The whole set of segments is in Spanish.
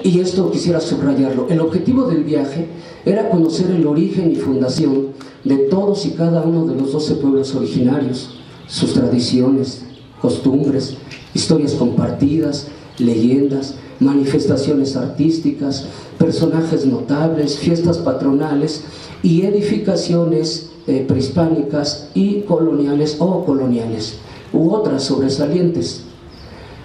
Y esto quisiera subrayarlo, el objetivo del viaje era conocer el origen y fundación de todos y cada uno de los 12 pueblos originarios, sus tradiciones, costumbres, historias compartidas, leyendas, manifestaciones artísticas, personajes notables, fiestas patronales y edificaciones prehispánicas y coloniales o coloniales u otras sobresalientes.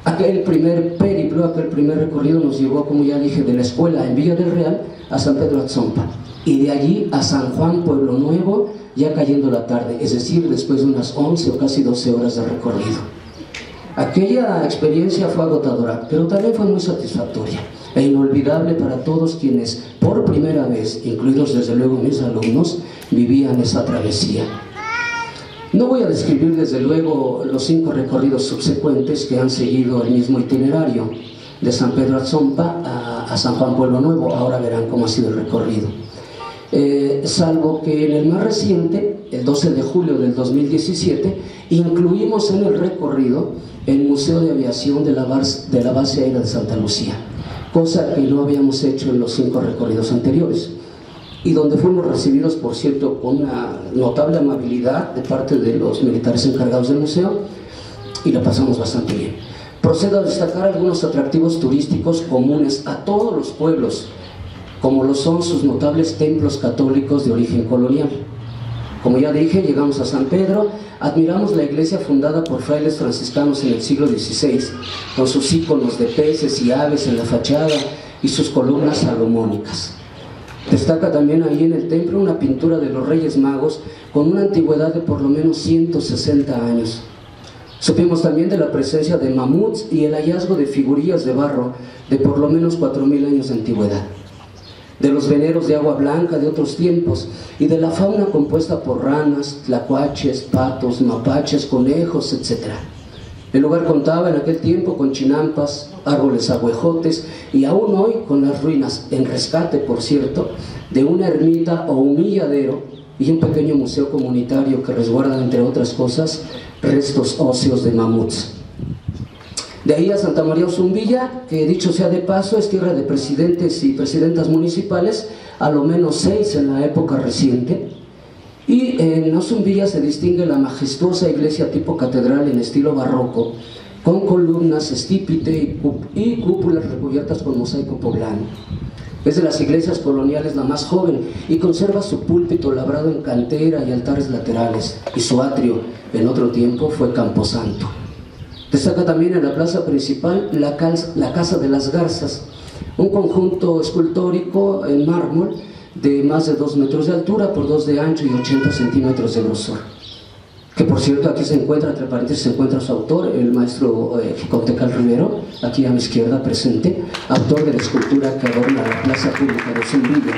Aquel primer periplo, aquel primer recorrido nos llevó, como ya dije, de la escuela en Villa del Real a San Pedro Atzompa y de allí a San Juan Pueblo Nuevo, ya cayendo la tarde, es decir, después de unas 11 o casi 12 horas de recorrido. Aquella experiencia fue agotadora, pero también fue muy satisfactoria e inolvidable para todos quienes por primera vez, incluidos desde luego mis alumnos, vivían esa travesía. No voy a describir desde luego los 5 recorridos subsecuentes que han seguido el mismo itinerario de San Pedro Atzompa a San Juan Pueblo Nuevo. Ahora verán cómo ha sido el recorrido. Salvo que en el más reciente, el 12 de julio del 2017, incluimos en el recorrido el Museo de Aviación de la Base Aérea de Santa Lucía, cosa que no habíamos hecho en los 5 recorridos anteriores, y donde fuimos recibidos, por cierto, con una notable amabilidad de parte de los militares encargados del museo, y la pasamos bastante bien. Procedo a destacar algunos atractivos turísticos comunes a todos los pueblos, como lo son sus notables templos católicos de origen colonial. Como ya dije, llegamos a San Pedro, admiramos la iglesia fundada por frailes franciscanos en el siglo XVI, con sus íconos de peces y aves en la fachada y sus columnas salomónicas. Destaca también ahí en el templo una pintura de los Reyes Magos con una antigüedad de por lo menos 160 años. Supimos también de la presencia de mamuts y el hallazgo de figurillas de barro de por lo menos 4000 años de antigüedad, de los veneros de agua blanca de otros tiempos y de la fauna compuesta por ranas, tlacuaches, patos, mapaches, conejos, etc. El lugar contaba en aquel tiempo con chinampas, árboles ahuejotes y aún hoy con las ruinas, en rescate por cierto, de una ermita o humilladero y un pequeño museo comunitario que resguardan, entre otras cosas, restos óseos de mamuts. De ahí a Santa María Osumbilla, que dicho sea de paso es tierra de presidentes y presidentas municipales, a lo menos 6 en la época reciente. Y en Osumbilla se distingue la majestuosa iglesia tipo catedral en estilo barroco, con columnas, estípite y cúpulas recubiertas con mosaico poblano. Es de las iglesias coloniales la más joven y conserva su púlpito labrado en cantera y altares laterales, y su atrio, en otro tiempo, fue camposanto. Destaca también en la plaza principal la Casa de las Garzas, un conjunto escultórico en mármol de más de 2 metros de altura por 2 de ancho y 80 centímetros de grosor. Que por cierto aquí se encuentra, entre paréntesis, se encuentra su autor, el maestro Xicontecal Rivero, aquí a mi izquierda presente, autor de la escultura que adorna la plaza pública de Osumbilla.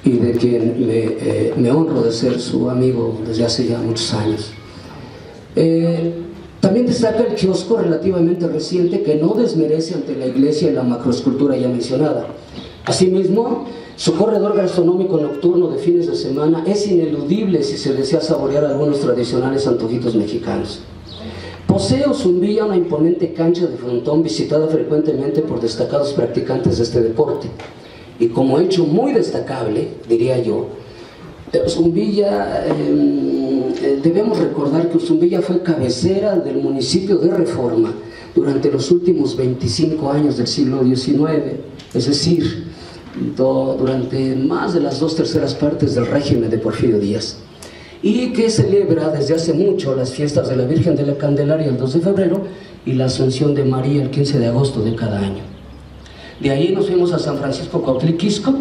Y de quien me honro de ser su amigo desde hace ya muchos años. También destaca el kiosco relativamente reciente que no desmerece ante la iglesia y la macroescultura ya mencionada. Asimismo, su corredor gastronómico nocturno de fines de semana es ineludible si se desea saborear algunos tradicionales antojitos mexicanos. Posee Osumbilla una imponente cancha de frontón visitada frecuentemente por destacados practicantes de este deporte. Y como hecho muy destacable, diría yo, de Osumbilla, debemos recordar que Osumbilla fue cabecera del municipio de Reforma durante los últimos 25 años del siglo XIX, es decir, durante más de las 2/3 partes del régimen de Porfirio Díaz, y que celebra desde hace mucho las fiestas de la Virgen de la Candelaria el 2 de febrero y la Asunción de María el 15 de agosto de cada año. De ahí nos fuimos a San Francisco Cuautliquisco,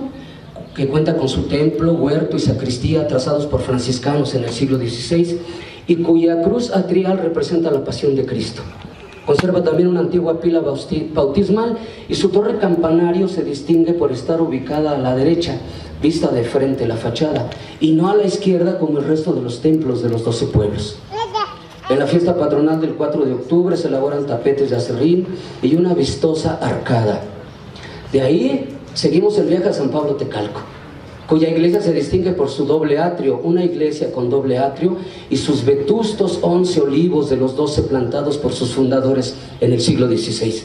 que cuenta con su templo, huerto y sacristía trazados por franciscanos en el siglo XVI y cuya cruz atrial representa la pasión de Cristo. Conserva también una antigua pila bautismal y su torre campanario se distingue por estar ubicada a la derecha, vista de frente la fachada, y no a la izquierda como el resto de los templos de los 12 pueblos. En la fiesta patronal del 4 de octubre se elaboran tapetes de acerrín y una vistosa arcada. De ahí seguimos el viaje a San Pablo Tecalco, cuya iglesia se distingue por su doble atrio, una iglesia con doble atrio, y sus vetustos 11 olivos de los 12 plantados por sus fundadores en el siglo XVI.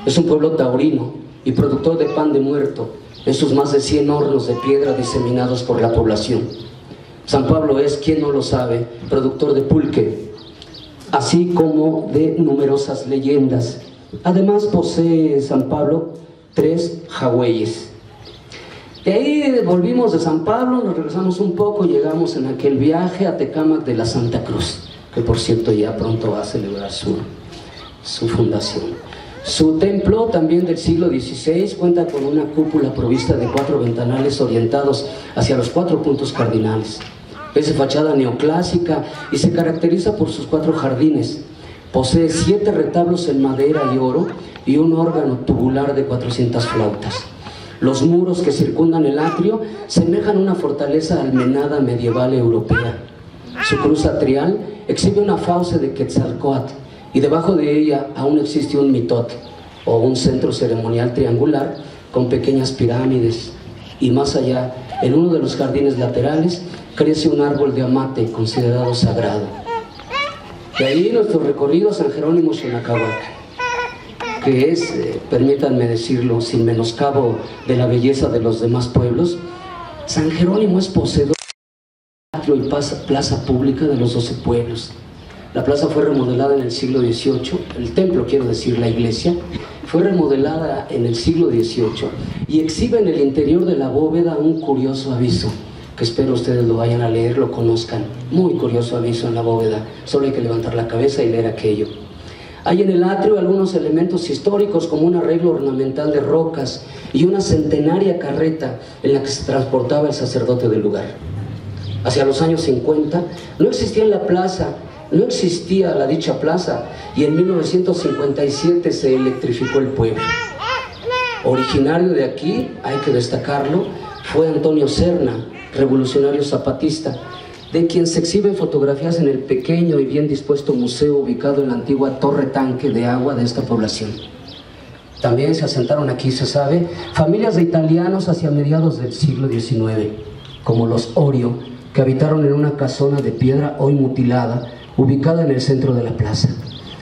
Es un pueblo taurino y productor de pan de muerto en sus más de 100 hornos de piedra diseminados por la población. San Pablo es, quien no lo sabe, productor de pulque, así como de numerosas leyendas. Además posee San Pablo 3 jagüeyes. De ahí volvimos de San Pablo, nos regresamos un poco, llegamos en aquel viaje a Tecámac de la Santa Cruz, que por cierto ya pronto va a celebrar su fundación. Su templo, también del siglo XVI, cuenta con una cúpula provista de 4 ventanales orientados hacia los 4 puntos cardinales. Es de fachada neoclásica y se caracteriza por sus 4 jardines. Posee 7 retablos en madera y oro y un órgano tubular de 400 flautas. Los muros que circundan el atrio semejan una fortaleza almenada medieval europea. Su cruz atrial exhibe una fauce de Quetzalcóatl y debajo de ella aún existe un mitot, o un centro ceremonial triangular con pequeñas pirámides. Y más allá, en uno de los jardines laterales, crece un árbol de amate considerado sagrado. De ahí nuestro recorrido a San Jerónimo Xonacahuaca, que es, permítanme decirlo sin menoscabo de la belleza de los demás pueblos, San Jerónimo es poseedor del atrio y plaza pública de los 12 pueblos. La plaza fue remodelada en el siglo XVIII, el templo, quiero decir, la iglesia, fue remodelada en el siglo XVIII y exhibe en el interior de la bóveda un curioso aviso, que espero ustedes lo vayan a leer, lo conozcan. Muy curioso aviso en la bóveda, solo hay que levantar la cabeza y leer aquello. Hay en el atrio algunos elementos históricos como un arreglo ornamental de rocas y una centenaria carreta en la que se transportaba el sacerdote del lugar. Hacia los años 50 no existía la dicha plaza y en 1957 se electrificó el pueblo. Originario de aquí, hay que destacarlo, fue Antonio Serna, revolucionario zapatista, de quien se exhiben fotografías en el pequeño y bien dispuesto museo ubicado en la antigua torre tanque de agua de esta población. También se asentaron aquí, se sabe, familias de italianos hacia mediados del siglo XIX, como los Orio, que habitaron en una casona de piedra hoy mutilada, ubicada en el centro de la plaza.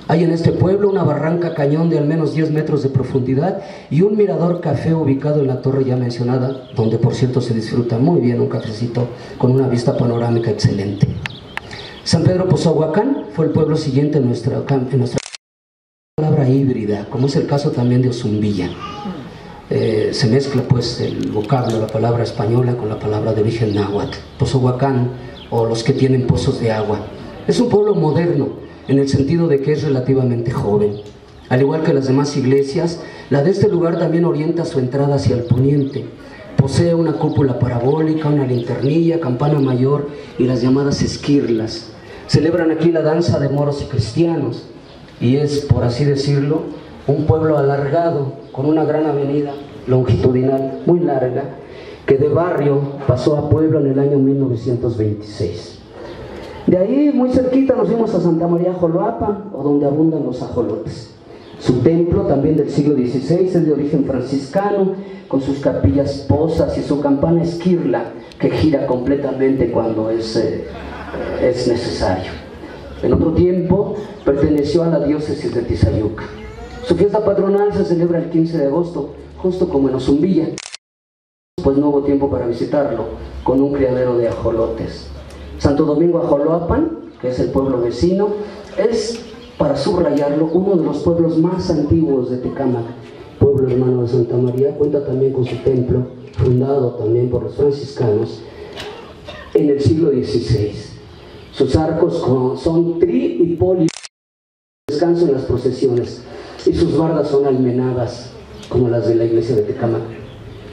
Hay en este pueblo una barranca cañón de al menos 10 metros de profundidad y un mirador café ubicado en la torre ya mencionada, donde por cierto se disfruta muy bien un cafecito con una vista panorámica excelente. San Pedro Pozohuacán fue el pueblo siguiente en nuestra palabra híbrida, como es el caso también de Ozumbilla. Se mezcla pues el vocablo, la palabra española con la palabra de origen náhuatl. Pozohuacán, o los que tienen pozos de agua. Es un pueblo moderno, en el sentido de que es relativamente joven. Al igual que las demás iglesias, la de este lugar también orienta su entrada hacia el poniente. Posee una cúpula parabólica, una linternilla, campana mayor y las llamadas esquirlas. Celebran aquí la danza de moros y cristianos y es, por así decirlo, un pueblo alargado con una gran avenida longitudinal muy larga que de barrio pasó a pueblo en el año 1926. De ahí, muy cerquita, nos fuimos a Santa María Ajoloapan, o donde abundan los ajolotes. Su templo, también del siglo XVI, es de origen franciscano, con sus capillas posas y su campana esquirla, que gira completamente cuando es necesario. En otro tiempo, perteneció a la diócesis de Tizayuca. Su fiesta patronal se celebra el 15 de agosto, justo como en Ozumbilla, pues no hubo tiempo para visitarlo, con un criadero de ajolotes. Santo Domingo Ajoloapan, que es el pueblo vecino, es, para subrayarlo, uno de los pueblos más antiguos de Tecámac. Pueblo hermano de Santa María, cuenta también con su templo, fundado también por los franciscanos, en el siglo XVI. Sus arcos son tri y poli, descanso en las procesiones, y sus bardas son almenadas, como las de la iglesia de Tecámac.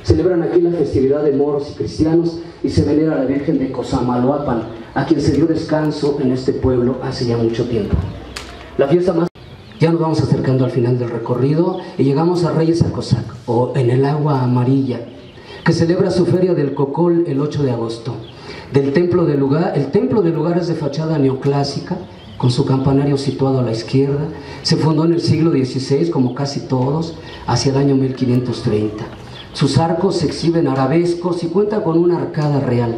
Celebran aquí la festividad de moros y cristianos y se venera a la Virgen de Cosamaloapan, a quien se dio descanso en este pueblo hace ya mucho tiempo. La fiesta más... Ya nos vamos acercando al final del recorrido y llegamos a Reyes Acosac, o en el agua amarilla, que celebra su feria del Cocol el 8 de agosto. El templo del lugar es de fachada neoclásica, con su campanario situado a la izquierda. Se fundó en el siglo XVI, como casi todos, hacia el año 1530. Sus arcos exhiben arabescos y cuenta con una arcada real.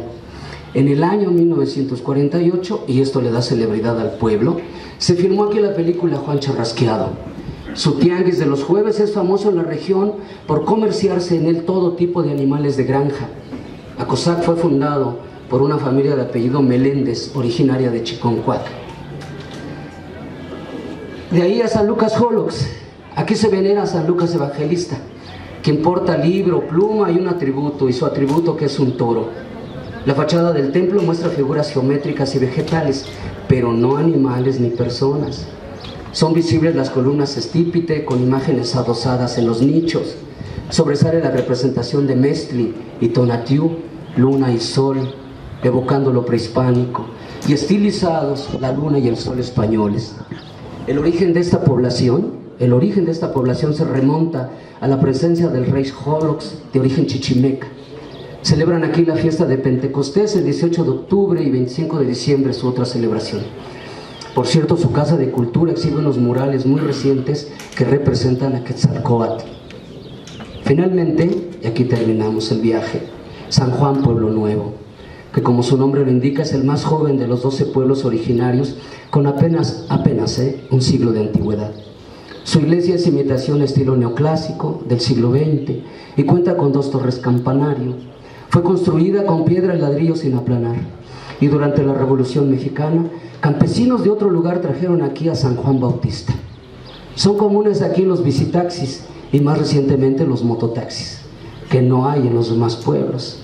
En el año 1948, y esto le da celebridad al pueblo, se filmó aquí la película Juan Charrasqueado. Su tianguis de los jueves es famoso en la región por comerciarse en él todo tipo de animales de granja. Acosac fue fundado por una familia de apellido Meléndez, originaria de Chiconcuac. De ahí a San Lucas Holox. Aquí se venera a San Lucas Evangelista, quien porta libro, pluma y un atributo, y su atributo que es un toro. La fachada del templo muestra figuras geométricas y vegetales, pero no animales ni personas. Son visibles las columnas estípite con imágenes adosadas en los nichos. Sobresale la representación de Mestli y Tonatiuh, luna y sol, evocando lo prehispánico, y estilizados la luna y el sol españoles. El origen de esta población se remonta a la presencia del rey Holox de origen chichimeca. Celebran aquí la fiesta de Pentecostés el 18 de octubre y 25 de diciembre su otra celebración. Por cierto, su casa de cultura exhibe unos murales muy recientes que representan a Quetzalcóatl. Finalmente, y aquí terminamos el viaje, San Juan Pueblo Nuevo, que como su nombre lo indica es el más joven de los 12 pueblos originarios con apenas un siglo de antigüedad. Su iglesia es imitación estilo neoclásico del siglo XX y cuenta con 2 torres campanario. Fue construida con piedra y ladrillo sin aplanar, y durante la Revolución Mexicana, campesinos de otro lugar trajeron aquí a San Juan Bautista. Son comunes aquí los bicitaxis y más recientemente los mototaxis, que no hay en los demás pueblos.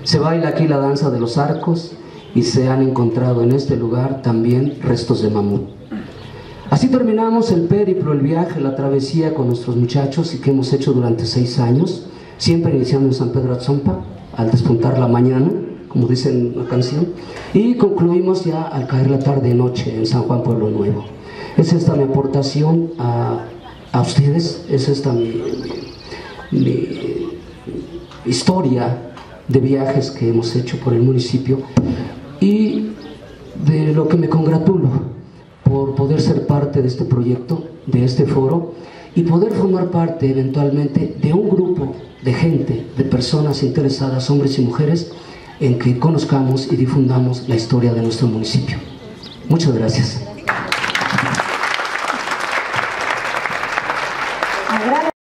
Se baila aquí la danza de los arcos y se han encontrado en este lugar también restos de mamut. Así terminamos el périplo, el viaje, la travesía con nuestros muchachos y que hemos hecho durante 6 años, siempre iniciando en San Pedro Atzompa, al despuntar la mañana, como dice en la canción, y concluimos ya al caer la tarde-noche en San Juan Pueblo Nuevo. Es esta mi aportación a ustedes, es esta mi historia de viajes que hemos hecho por el municipio y de lo que me congratulo por poder ser parte de este proyecto, de este foro, y poder formar parte eventualmente de un grupo de gente, de personas interesadas, hombres y mujeres, en que conozcamos y difundamos la historia de nuestro municipio. Muchas gracias.